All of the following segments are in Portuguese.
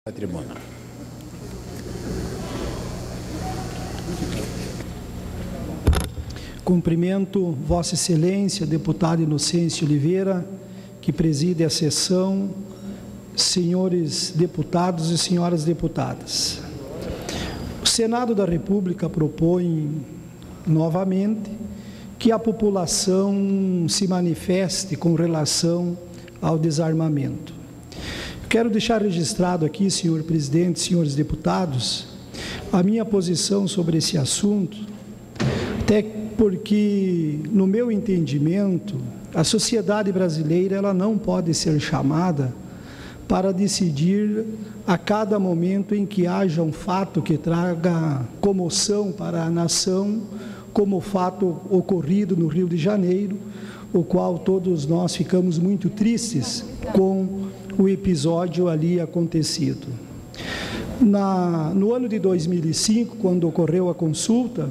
Patrimônio. Cumprimento Vossa Excelência, deputado Inocêncio Oliveira, que preside a sessão, senhores deputados e senhoras deputadas. O Senado da República propõe novamente que a população se manifeste com relação ao desarmamento. Quero deixar registrado aqui, senhor presidente, senhores deputados, a minha posição sobre esse assunto, até porque, no meu entendimento, a sociedade brasileira ela não pode ser chamada para decidir a cada momento em que haja um fato que traga comoção para a nação, como o fato ocorrido no Rio de Janeiro, o qual todos nós ficamos muito tristes com o episódio ali acontecido. No ano de 2005, quando ocorreu a consulta,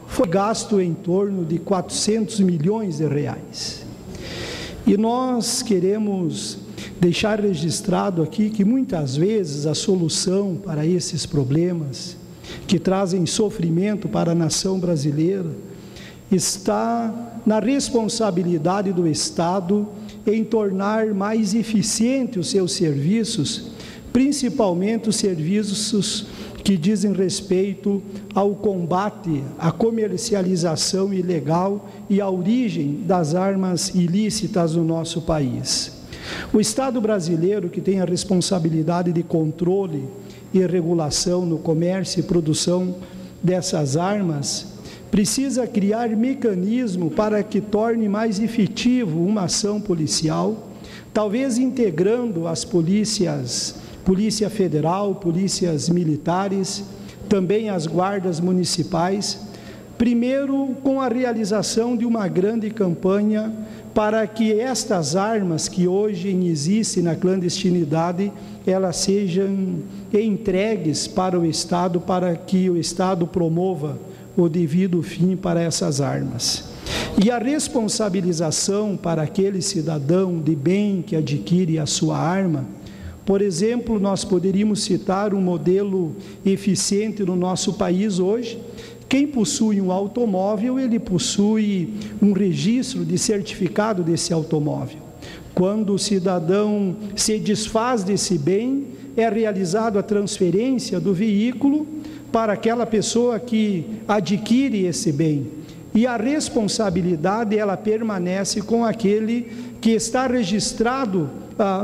foi gasto em torno de 400 milhões de reais. E nós queremos deixar registrado aqui que muitas vezes a solução para esses problemas que trazem sofrimento para a nação brasileira está na responsabilidade do Estado em tornar mais eficiente os seus serviços, principalmente os serviços que dizem respeito ao combate à comercialização ilegal e à origem das armas ilícitas no nosso país. O Estado brasileiro, que tem a responsabilidade de controle e regulação no comércio e produção dessas armas, precisa criar mecanismo para que torne mais efetivo uma ação policial, talvez integrando as polícias, Polícia Federal, polícias militares, também as guardas municipais, primeiro com a realização de uma grande campanha para que estas armas que hoje existem na clandestinidade, elas sejam entregues para o Estado, para que o Estado promova o devido fim para essas armas. E a responsabilização para aquele cidadão de bem que adquire a sua arma, por exemplo, nós poderíamos citar um modelo eficiente no nosso país hoje. Quem possui um automóvel, ele possui um registro de certificado desse automóvel. Quando o cidadão se desfaz desse bem, é realizada a transferência do veículo para aquela pessoa que adquire esse bem. E a responsabilidade, ela permanece com aquele que está registrado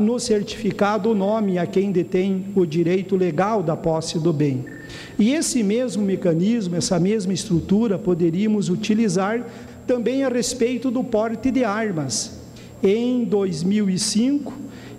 no certificado o nome a quem detém o direito legal da posse do bem. E esse mesmo mecanismo, essa mesma estrutura, poderíamos utilizar também a respeito do porte de armas. Em 2005,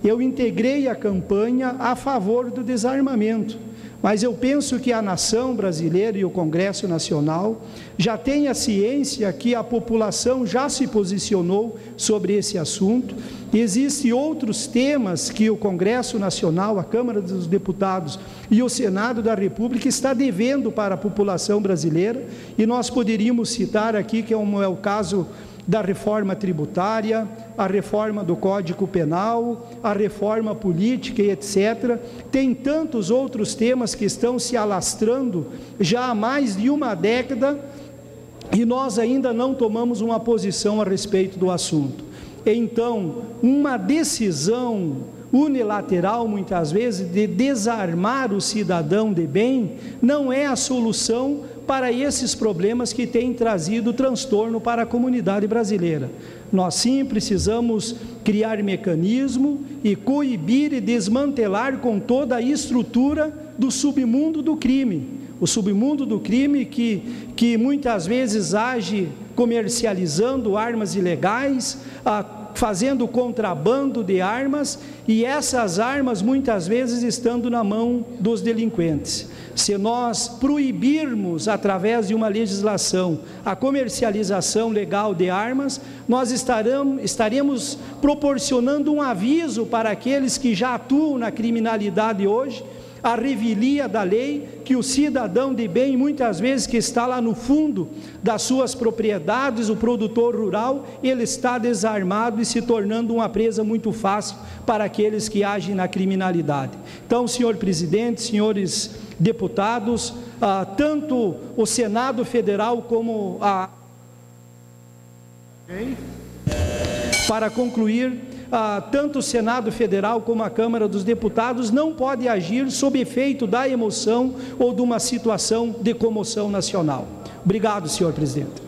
eu integrei a campanha a favor do desarmamento. Mas eu penso que a nação brasileira e o Congresso Nacional já têm a ciência que a população já se posicionou sobre esse assunto. Existem outros temas que o Congresso Nacional, a Câmara dos Deputados e o Senado da República está devendo para a população brasileira, e nós poderíamos citar aqui, que é o caso da reforma tributária, a reforma do Código Penal, a reforma política e etc. Tem tantos outros temas que estão se alastrando já há mais de uma década e nós ainda não tomamos uma posição a respeito do assunto. Então, uma decisão unilateral, muitas vezes, de desarmar o cidadão de bem, não é a solução para esses problemas que têm trazido transtorno para a comunidade brasileira. Nós sim precisamos criar mecanismo e coibir e desmantelar com toda a estrutura do submundo do crime. O submundo do crime que muitas vezes age comercializando armas ilegais, fazendo contrabando de armas, e essas armas muitas vezes estando na mão dos delinquentes. Se nós proibirmos, através de uma legislação, a comercialização legal de armas, nós estaremos proporcionando um aviso para aqueles que já atuam na criminalidade hoje, a revelia da lei, que o cidadão de bem, muitas vezes que está lá no fundo das suas propriedades, o produtor rural, ele está desarmado e se tornando uma presa muito fácil para aqueles que agem na criminalidade. Então, senhor presidente, senhores deputados, tanto o Senado Federal como para concluir, tanto o Senado Federal como a Câmara dos Deputados não pode agir sob efeito da emoção ou de uma situação de comoção nacional. Obrigado, senhor presidente.